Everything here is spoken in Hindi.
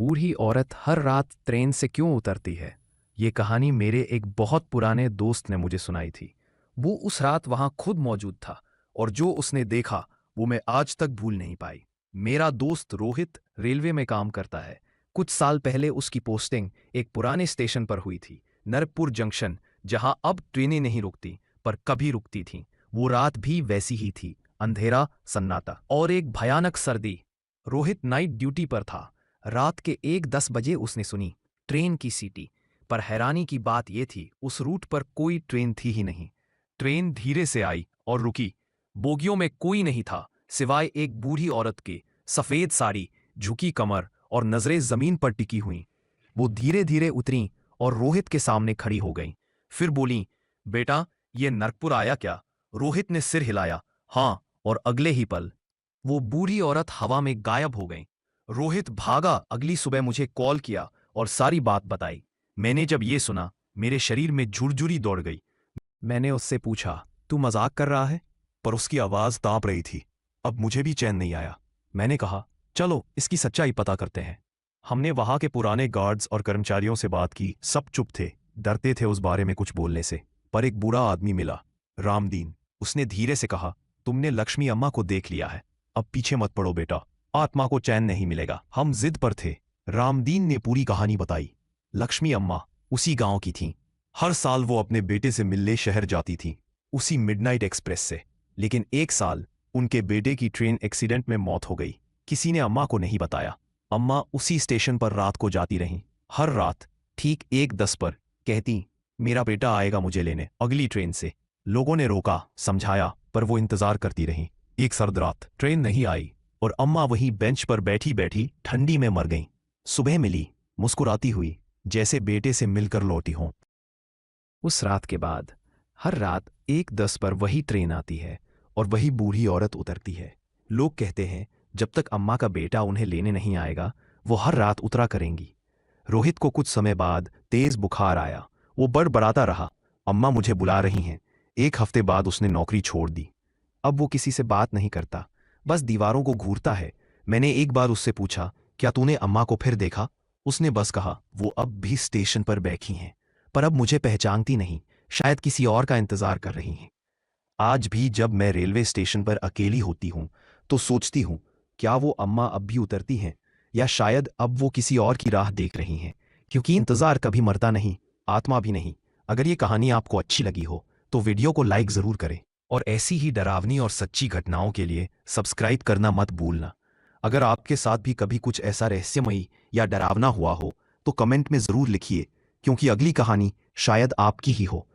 बूढ़ी औरत हर रात ट्रेन से क्यों उतरती है? ये कहानी मेरे एक बहुत पुराने दोस्त ने मुझे सुनाई थी। वो उस रात वहां खुद मौजूद था और जो उसने देखा वो मैं आज तक भूल नहीं पाई। मेरा दोस्त रोहित रेलवे में काम करता है। कुछ साल पहले उसकी पोस्टिंग एक पुराने स्टेशन पर हुई थी, नरकपुर जंक्शन, जहां अब ट्रेनें नहीं रुकती पर कभी रुकती थीं। वो रात भी वैसी ही थी, अंधेरा, सन्नाटा और एक भयानक सर्दी। रोहित नाइट ड्यूटी पर था। रात के 1:10 बजे उसने सुनी ट्रेन की सीटी। पर हैरानी की बात यह थी, उस रूट पर कोई ट्रेन थी ही नहीं। ट्रेन धीरे से आई और रुकी। बोगियों में कोई नहीं था सिवाय एक बूढ़ी औरत के, सफेद साड़ी, झुकी कमर और नजरें जमीन पर टिकी हुई। वो धीरे धीरे उतरी और रोहित के सामने खड़ी हो गई। फिर बोली, बेटा, ये नरकपुर आया क्या? रोहित ने सिर हिलाया, हाँ, और अगले ही पल वो बूढ़ी औरत हवा में गायब हो गई। रोहित भागा, अगली सुबह मुझे कॉल किया और सारी बात बताई। मैंने जब ये सुना, मेरे शरीर में झुरझुरी दौड़ गई। मैंने उससे पूछा, तू मजाक कर रहा है? पर उसकी आवाज कांप रही थी। अब मुझे भी चैन नहीं आया। मैंने कहा, चलो इसकी सच्चाई पता करते हैं। हमने वहां के पुराने गार्ड्स और कर्मचारियों से बात की। सब चुप थे, डरते थे उस बारे में कुछ बोलने से। पर एक बूढ़ा आदमी मिला, रामदीन। उसने धीरे से कहा, तुमने लक्ष्मी अम्मा को देख लिया है, अब पीछे मत पड़ो बेटा, आत्मा को चैन नहीं मिलेगा। हम जिद पर थे। रामदीन ने पूरी कहानी बताई। लक्ष्मी अम्मा उसी गांव की थीं। हर साल वो अपने बेटे से मिलने शहर जाती थीं, उसी मिडनाइट एक्सप्रेस से। लेकिन एक साल उनके बेटे की ट्रेन एक्सीडेंट में मौत हो गई। किसी ने अम्मा को नहीं बताया। अम्मा उसी स्टेशन पर रात को जाती रहीं। हर रात ठीक 1:10 पर कहती, मेरा बेटा आएगा मुझे लेने अगली ट्रेन से। लोगों ने रोका, समझाया, पर वो इंतजार करती रहीं। एक सर्द रात ट्रेन नहीं आई और अम्मा वहीं बेंच पर बैठी बैठी ठंडी में मर गईं। सुबह मिली, मुस्कुराती हुई, जैसे बेटे से मिलकर लौटी हों। उस रात के बाद हर रात 1:10 पर वही ट्रेन आती है और वही बूढ़ी औरत उतरती है। लोग कहते हैं जब तक अम्मा का बेटा उन्हें लेने नहीं आएगा, वो हर रात उतरा करेंगी। रोहित को कुछ समय बाद तेज बुखार आया। वो बड़बड़ाता रहा, अम्मा मुझे बुला रही हैं। 1 हफ्ते बाद उसने नौकरी छोड़ दी। अब वो किसी से बात नहीं करता, बस दीवारों को घूरता है। मैंने एक बार उससे पूछा, क्या तूने अम्मा को फिर देखा? उसने बस कहा, वो अब भी स्टेशन पर बैठी हैं, पर अब मुझे पहचानती नहीं, शायद किसी और का इंतजार कर रही हैं। आज भी जब मैं रेलवे स्टेशन पर अकेली होती हूं तो सोचती हूं, क्या वो अम्मा अब भी उतरती हैं, या शायद अब वो किसी और की राह देख रही हैं। क्योंकि इंतजार कभी मरता नहीं, आत्मा भी नहीं। अगर ये कहानी आपको अच्छी लगी हो तो वीडियो को लाइक जरूर करें और ऐसी ही डरावनी और सच्ची घटनाओं के लिए सब्सक्राइब करना मत भूलना। अगर आपके साथ भी कभी कुछ ऐसा रहस्यमयी या डरावना हुआ हो तो कमेंट में जरूर लिखिए, क्योंकि अगली कहानी शायद आपकी ही हो।